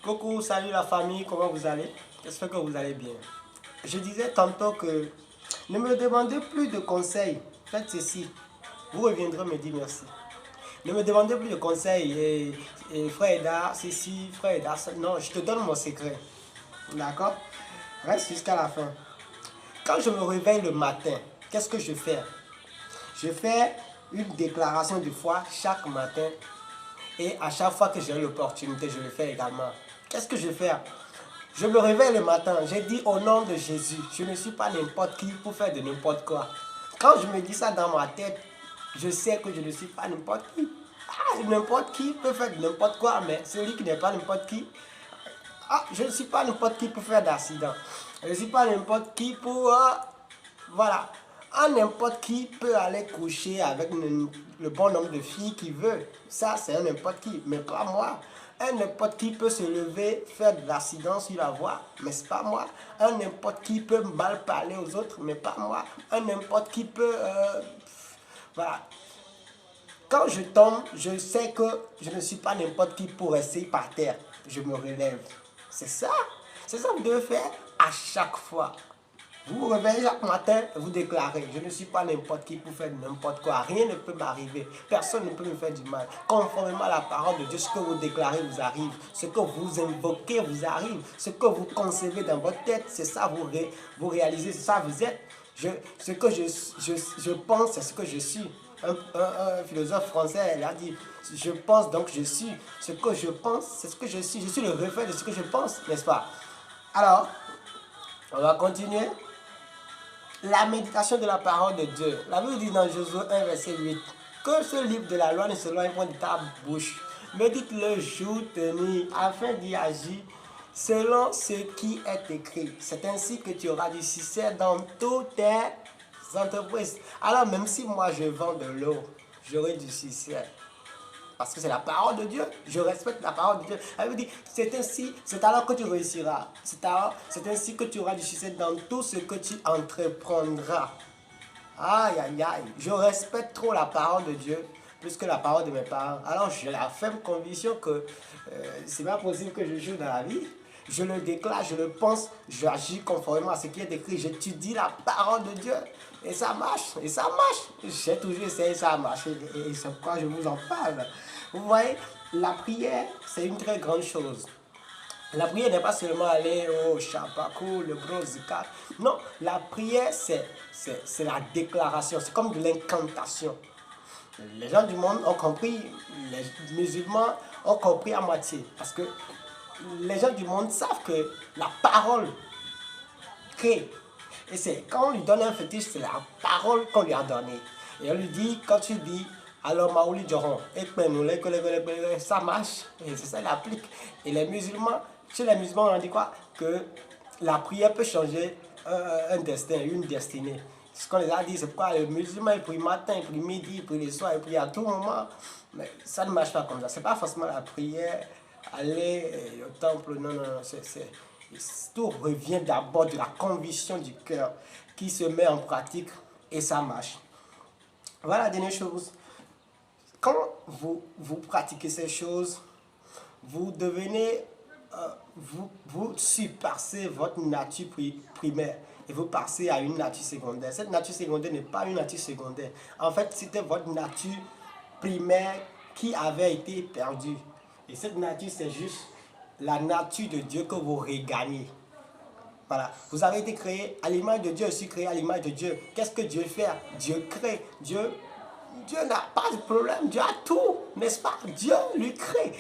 Coucou, salut la famille, comment vous allez? J'espère que vous allez bien. Je disais tantôt que ne me demandez plus de conseils. Faites ceci. Vous reviendrez me dire merci. Ne me demandez plus de conseils. Et frère Eda, ceci, frère Eda, ça. Non, je te donne mon secret. D'accord? Reste jusqu'à la fin. Quand je me réveille le matin, qu'est-ce que je fais? Je fais une déclaration de foi chaque matin. Et à chaque fois que j'ai l'opportunité, je le fais également. Qu'est-ce que je fais? Je me réveille le matin, j'ai dit au nom de Jésus, je ne suis pas n'importe qui pour faire de n'importe quoi. Quand je me dis ça dans ma tête, je sais que je ne suis pas n'importe qui. Ah, n'importe qui peut faire de n'importe quoi, mais celui qui n'est pas n'importe qui, ah, je ne suis pas n'importe qui pour faire d'accident. Je ne suis pas n'importe qui pour... voilà. Un n'importe qui peut aller coucher avec le bon nombre de filles qu'il veut. Ça, c'est un n'importe qui, mais pas moi. Un n'importe qui peut se lever, faire de l'accident sur la voie, mais c'est pas moi. Un n'importe qui peut mal parler aux autres, mais pas moi. Un n'importe qui peut... voilà. Quand je tombe, je sais que je ne suis pas n'importe qui pour rester par terre. Je me relève. C'est ça. C'est ça que vous devez faire à chaque fois. Vous vous réveillez chaque matin et vous déclarez, je ne suis pas n'importe qui pour faire n'importe quoi. Rien ne peut m'arriver. Personne ne peut me faire du mal. Conformément à la parole de Dieu, ce que vous déclarez vous arrive. Ce que vous invoquez vous arrive. Ce que vous concevez dans votre tête, c'est ça vous réalisez, c'est ça vous êtes. Ce que je pense, c'est ce que je suis. Un philosophe français, il a dit, je pense donc je suis. Ce que je pense, c'est ce que je suis. Je suis le reflet de ce que je pense, n'est-ce pas? Alors, on va continuer. La méditation de la parole de Dieu. La Bible dit dans Josué 1, verset 8, que ce livre de la loi ne s'éloigne point de ta bouche. Médite-le jour et nuit, afin d'y agir selon ce qui est écrit. C'est ainsi que tu auras du succès dans toutes tes entreprises. Alors même si moi je vends de l'eau, j'aurai du succès. Parce que c'est la parole de Dieu. Je respecte la parole de Dieu. Elle me dit, c'est ainsi, c'est alors que tu réussiras. C'est ainsi que tu auras du succès dans tout ce que tu entreprendras. Aïe, aïe, aïe. Je respecte trop la parole de Dieu plus que la parole de mes parents. Alors j'ai la ferme conviction que c'est pas possible que je joue dans la vie. Je le déclare, je le pense, j'agis conformément à ce qui est écrit. J'étudie la parole de Dieu. Et ça marche, et ça marche. J'ai toujours essayé, ça a marché. Et c'est pourquoi je vous en parle. Vous voyez, la prière, c'est une très grande chose. La prière n'est pas seulement aller au chapaco, le bronzicat. Non, la prière, c'est la déclaration. C'est comme de l'incantation. Les gens du monde ont compris, les musulmans ont compris à moitié. Parce que les gens du monde savent que la parole crée. Et c'est quand on lui donne un fétiche, c'est la parole qu'on lui a donnée. Et on lui dit, quand tu dis, alors Maouli Djoron, ça marche. Et c'est ça, il applique. Et les musulmans, chez les musulmans, on dit quoi? Que la prière peut changer un destin, une destinée. Ce qu'on les a dit, c'est pourquoi les musulmans, ils prient matin, ils prient midi, ils prient le soir, ils prient à tout moment. Mais ça ne marche pas comme ça. C'est pas forcément la prière, aller au temple, non, non, non, tout revient d'abord de la conviction du cœur qui se met en pratique et ça marche. Voilà la dernière chose. Quand vous pratiquez ces choses, vous devenez, vous surpassez votre nature primaire et vous passez à une nature secondaire. Cette nature secondaire n'est pas une nature secondaire. En fait, c'était votre nature primaire qui avait été perdue. Et cette nature, c'est juste la nature de Dieu que vous regagnez. Voilà. Vous avez été créé à l'image de Dieu, je suis créé à l'image de Dieu. Qu'est-ce que Dieu fait? Dieu crée. Dieu n'a pas de problème. Dieu a tout, n'est-ce pas? Dieu lui crée.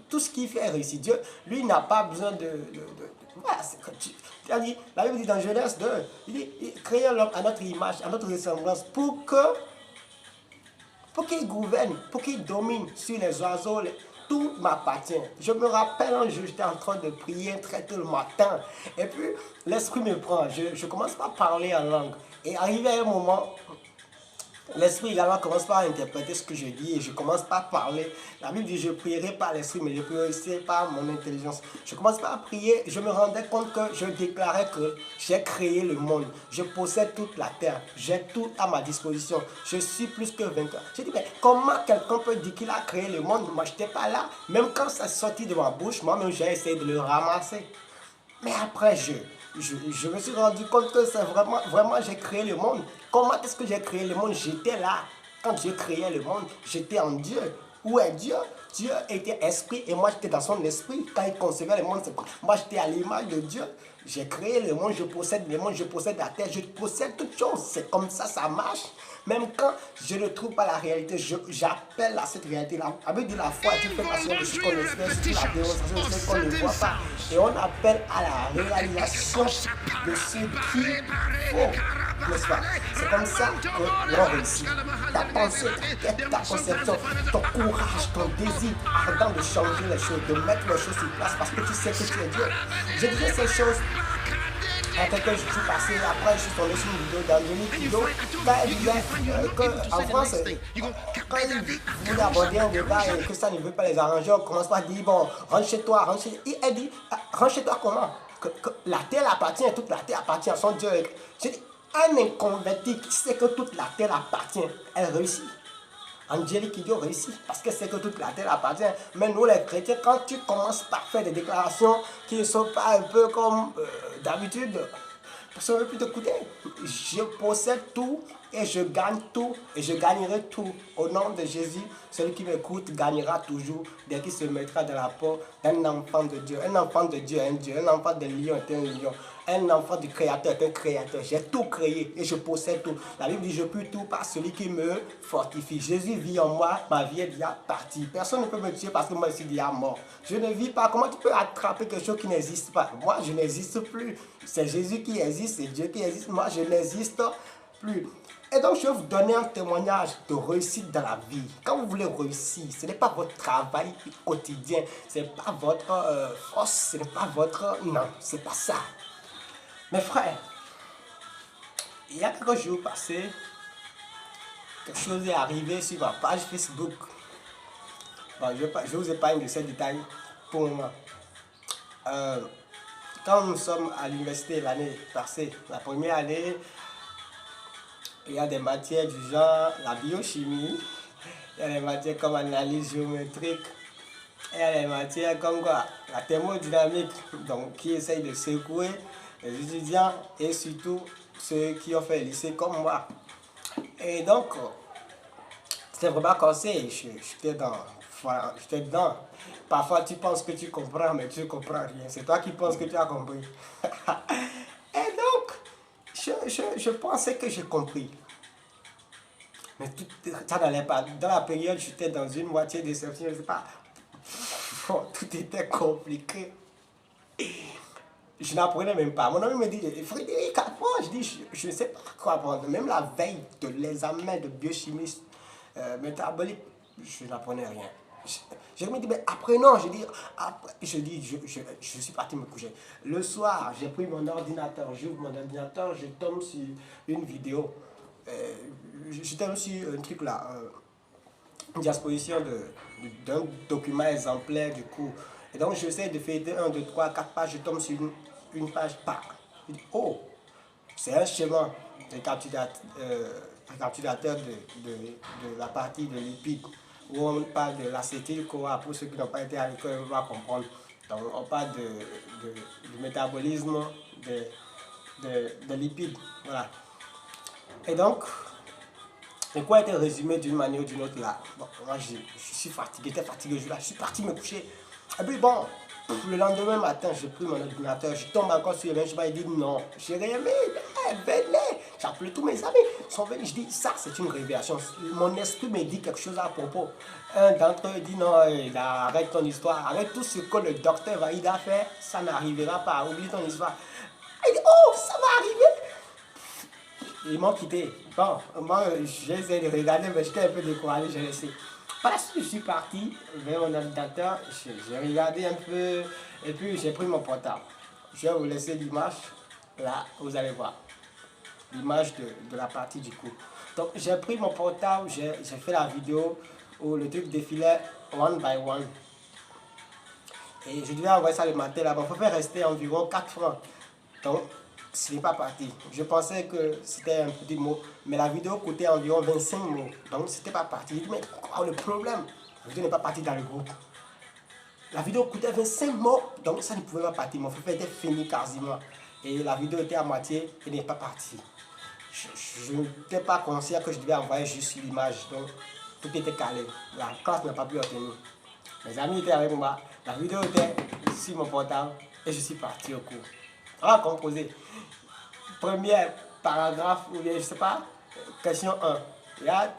Tout ce qu'il fait réussit. Dieu, lui, n'a pas besoin voilà, la Bible dit dans Genèse 2, il dit, créons l'homme à notre image, à notre ressemblance, pour qu'il gouverne, pour qu'il domine sur les oiseaux, tout m'appartient. Je me rappelle un jour, j'étais en train de prier très tôt le matin. Et puis, l'esprit me prend. Je commence pas à parler en langue. Et arrivé à un moment, L'esprit également commence par interpréter ce que je dis et je commence par parler. La Bible dit je prierai par l'esprit, mais je prierai par mon intelligence. Je commence par prier, je me rendais compte que je déclarais que j'ai créé le monde. Je possède toute la terre. J'ai tout à ma disposition. Je suis plus que vainqueur. Je dis, mais comment quelqu'un peut dire qu'il a créé le monde? Moi, je n'étais pas là. Même quand ça sortit de ma bouche, moi-même, j'ai essayé de le ramasser. Mais après, je me suis rendu compte que c'est vraiment, j'ai créé le monde. Comment est-ce que j'ai créé le monde? J'étais là. Quand Dieu créait le monde, j'étais en Dieu. Où est Dieu? Dieu était esprit et moi j'étais dans son esprit. Quand il concevait le monde, moi j'étais à l'image de Dieu. J'ai créé le monde, je possède le monde, je possède la terre, je possède toutes choses. C'est comme ça marche. Même quand je ne trouve pas la réalité, j'appelle à cette réalité-là. Avec de la foi, tu fais passion de ce qu'on espère, c'est la démonstration de ce qu'on ne voit pas. Et on appelle à la réalisation de ce qu'il faut. N'est-ce pas? C'est comme ça que l'on réussit. Ta pensée, ta tête, ta conception, ton courage, ton désir ardent de changer les choses, de mettre les choses sur place parce que tu sais que tu es Dieu. Je disais ces choses. Quelques jours passés, après je suis tombé sur une vidéo d'Angélique Kidjo, quand elle disait qu'en France, quand ils voulaient aborder un débat et que ça ne veut pas les arranger, on commence par dire, bon, rentre chez toi, rentre chez toi. Et elle dit, rentre chez toi comment? Que la terre appartient, toute la terre appartient à son Dieu. J'ai dit, un inconverti qui sait que toute la terre appartient, elle réussit. Angélique Kidjo réussit parce que c'est que toute la terre appartient. Mais nous les chrétiens, quand tu commences par faire des déclarations qui ne sont pas un peu comme d'habitude, personne ne veut plus t'écouter. Je possède tout et je gagne tout et je gagnerai tout. Au nom de Jésus, celui qui m'écoute gagnera toujours dès qu'il se mettra dans la peau d'un enfant de Dieu. Un enfant de Dieu est un Dieu, un enfant de lion est un lion. Un enfant du Créateur est un Créateur. J'ai tout créé et je possède tout. La Bible dit, je puis tout par celui qui me fortifie. Jésus vit en moi, ma vie est déjà partie. Personne ne peut me tuer parce que moi je suis déjà mort. Je ne vis pas. Comment tu peux attraper quelque chose qui n'existe pas? Moi, je n'existe plus. C'est Jésus qui existe, c'est Dieu qui existe. Moi, je n'existe plus. Et donc, je vais vous donner un témoignage de réussite dans la vie. Quand vous voulez réussir, ce n'est pas votre travail quotidien, ce n'est pas votre force, ce n'est pas votre... Non, c'est pas ça. Mes frères, il y a quelques jours passés, quelque chose est arrivé sur ma page Facebook. Bon, je vous épargne de ces détails pour le moment. Quand nous sommes à l'université l'année passée, la première année, il y a des matières du genre la biochimie, il y a des matières comme l'analyse géométrique, il y a des matières comme quoi, la thermodynamique, donc qui essaye de secouer les étudiants et surtout ceux qui ont fait le lycée comme moi. Et donc, c'était vraiment corsé, j'étais dedans. Parfois, tu penses que tu comprends, mais tu ne comprends rien. C'est toi qui penses que tu as compris. Et donc, je pensais que j'ai compris. Mais tout, ça n'allait pas. Dans la période, j'étais dans une moitié déception, je ne sais pas. Tout était compliqué. Je n'apprenais même pas. Mon ami me dit, Frédéric, apprends. Je dis, je ne sais pas quoi apprendre. Même la veille de l'examen de biochimie métabolique, je n'apprenais rien. Je me dis, mais apprenons. Je suis parti me coucher. Le soir, j'ai pris mon ordinateur. J'ouvre mon ordinateur, je tombe sur une vidéo. Je tombe sur un truc là. Une disposition d'un document exemplaire du cours. Et donc, j'essaie de faire 1, 2, 3, 4 pages. Je tombe sur une page par. Je dis, oh, c'est un schéma récapitulateur de la partie de lipides, où on parle de l'acétyl-CoA. Pour ceux qui n'ont pas été à l'école, on va comprendre. Donc, on parle du métabolisme des lipides. Voilà. Et donc, le cours a été résumé d'une manière ou d'une autre là. Bon, moi, je suis fatigué, j'étais fatigué, je suis parti me coucher. Et puis bon, le lendemain matin, j'ai pris mon ordinateur, je tombe encore sur les benchmarks, je dis non, j'ai rien mis, venez. J'ai appelé tous mes amis, ils sont venus, je dis ça c'est une révélation. Mon esprit me dit quelque chose à propos. Un d'entre eux dit non, arrête ton histoire, arrête tout ce que le docteur Vaïda fait, ça n'arrivera pas, oublie ton histoire. Il dit oh, ça va arriver. Ils m'ont quitté. Bon, moi j'ai essayé de regarder, mais j'étais un peu découragé, j'ai laissé. Par la suite, je suis parti vers mon ordinateur, j'ai regardé un peu, et puis j'ai pris mon portable. Je vais vous laisser l'image, là, vous allez voir. L'image de la partie du coup. Donc j'ai pris mon portable, j'ai fait la vidéo où le truc défilait one by one. Et je devais envoyer ça le matin là-bas. Il faut faire rester environ 4 francs. Donc, ce n'est pas parti. Je pensais que c'était un petit mot, mais la vidéo coûtait environ 25 mots. Donc, c'était pas parti. J'ai dit, mais quoi le problème? La vidéo n'est pas partie dans le groupe. La vidéo coûtait 25 mots, donc ça ne pouvait pas partir. Mon frère était fini quasiment. Et la vidéo était à moitié et n'est pas partie. Je n'étais pas conscient que je devais envoyer juste l'image. Donc, tout était calé. La classe n'a pas pu obtenir. Mes amis étaient avec moi. La vidéo était sur mon portable et je suis parti au cours. On va composer. Premier paragraphe, ou bien je sais pas, question 1. Il y a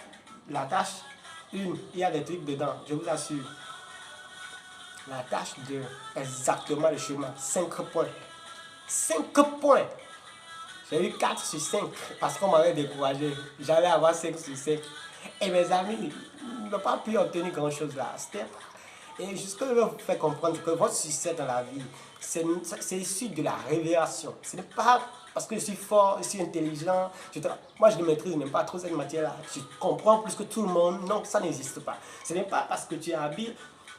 la tâche 1, il y a des trucs dedans, je vous assure. La tâche 2, exactement le chemin, 5 points. 5 points. J'ai eu 4 sur 5 parce qu'on m'avait découragé. J'allais avoir 5 sur 5. Et mes amis n'ont pas pu obtenir grand chose là. Et jusqu'à je vais vous faire comprendre que votre succès dans la vie, c'est issu de la révélation. Ce n'est pas parce que je suis fort, je suis intelligent. Moi, je ne maîtrise même pas trop cette matière-là. Je comprends plus que tout le monde. Non, ça n'existe pas. Ce n'est pas parce que tu es habile.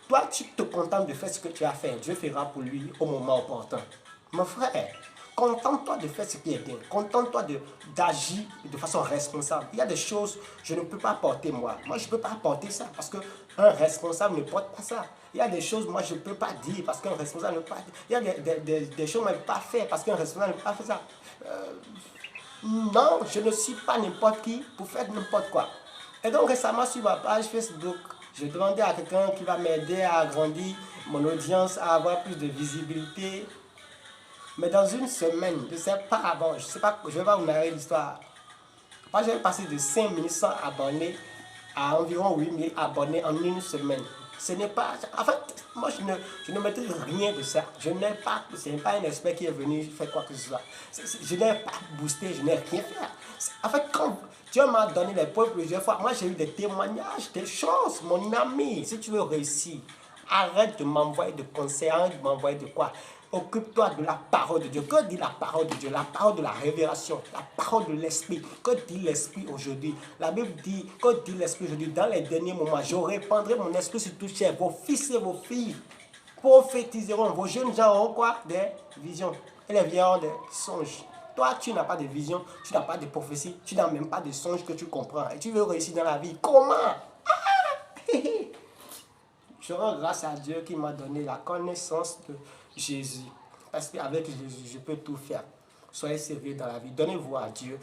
Toi, tu te contentes de faire ce que tu as fait. Dieu fera pour lui au moment opportun. Mon frère, contente-toi de faire ce qui est bien. Contente-toi d'agir de façon responsable. Il y a des choses que je ne peux pas porter moi. Moi, je ne peux pas porter ça parce qu'un responsable ne porte pas ça. Il y a des choses moi, je ne peux pas dire parce qu'un responsable ne peut pas dire. Il y a des choses que je ne peux pas faire parce qu'un responsable ne peut pas faire ça. Non, je ne suis pas n'importe qui pour faire n'importe quoi. Et donc récemment sur ma page Facebook, je demandais à quelqu'un qui va m'aider à agrandir mon audience, à avoir plus de visibilité. Mais dans une semaine, je ne sais pas avant, je ne sais pas, je vais pas vous narrer l'histoire. Moi, j'ai passé de 5100 abonnés à environ 8000 abonnés en une semaine. Ce n'est pas... En fait, moi, je ne maîtrise rien de ça. Je n'ai pas... Ce n'est pas un expert qui est venu faire quoi que ce soit. Je n'ai pas boosté, je n'ai rien fait. En fait, quand Dieu m'a donné les preuves plusieurs fois, moi, j'ai eu des témoignages, des choses. Mon ami, si tu veux réussir, arrête de m'envoyer de conseils, arrête de m'envoyer de quoi. Occupe-toi de la parole de Dieu. Que dit la parole de Dieu? La parole de la révélation, la parole de l'Esprit. Que dit l'Esprit aujourd'hui? La Bible dit, que dit l'Esprit aujourd'hui? Dans les derniers moments, je répandrai mon esprit sur tout chair. Vos fils et vos filles prophétiseront. Vos jeunes gens auront quoi? Des visions. Et les vieux auront des songes. Toi, tu n'as pas de vision, tu n'as pas de prophétie, tu n'as même pas de songe que tu comprends. Et tu veux réussir dans la vie. Comment? Je rends grâce à Dieu qui m'a donné la connaissance de Jésus. Parce qu'avec Jésus, je peux tout faire. Soyez sérieux dans la vie. Donnez-vous à Dieu.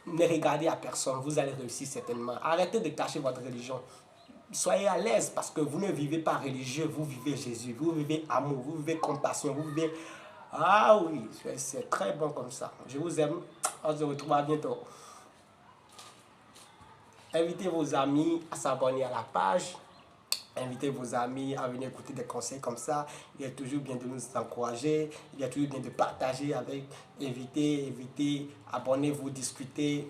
Ne regardez à personne. Vous allez réussir certainement. Arrêtez de cacher votre religion. Soyez à l'aise parce que vous ne vivez pas religieux. Vous vivez Jésus. Vous vivez amour. Vous vivez compassion. Vous vivez... Ah oui, c'est très bon comme ça. Je vous aime. On se retrouve à bientôt. Invitez vos amis à s'abonner à la page. Invitez vos amis à venir écouter des conseils comme ça. Il est toujours bien de nous encourager. Il est toujours bien de partager avec. Invitez, abonnez-vous, discutez.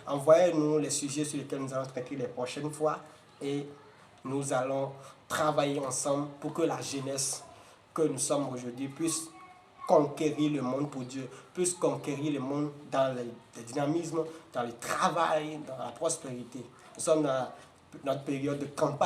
Envoyez-nous les sujets sur lesquels nous allons traiter les prochaines fois. Et nous allons travailler ensemble pour que la jeunesse que nous sommes aujourd'hui puisse conquérir le monde pour Dieu, puisse conquérir le monde dans le dynamisme, dans le travail, dans la prospérité. Nous sommes dans notre période de campagne.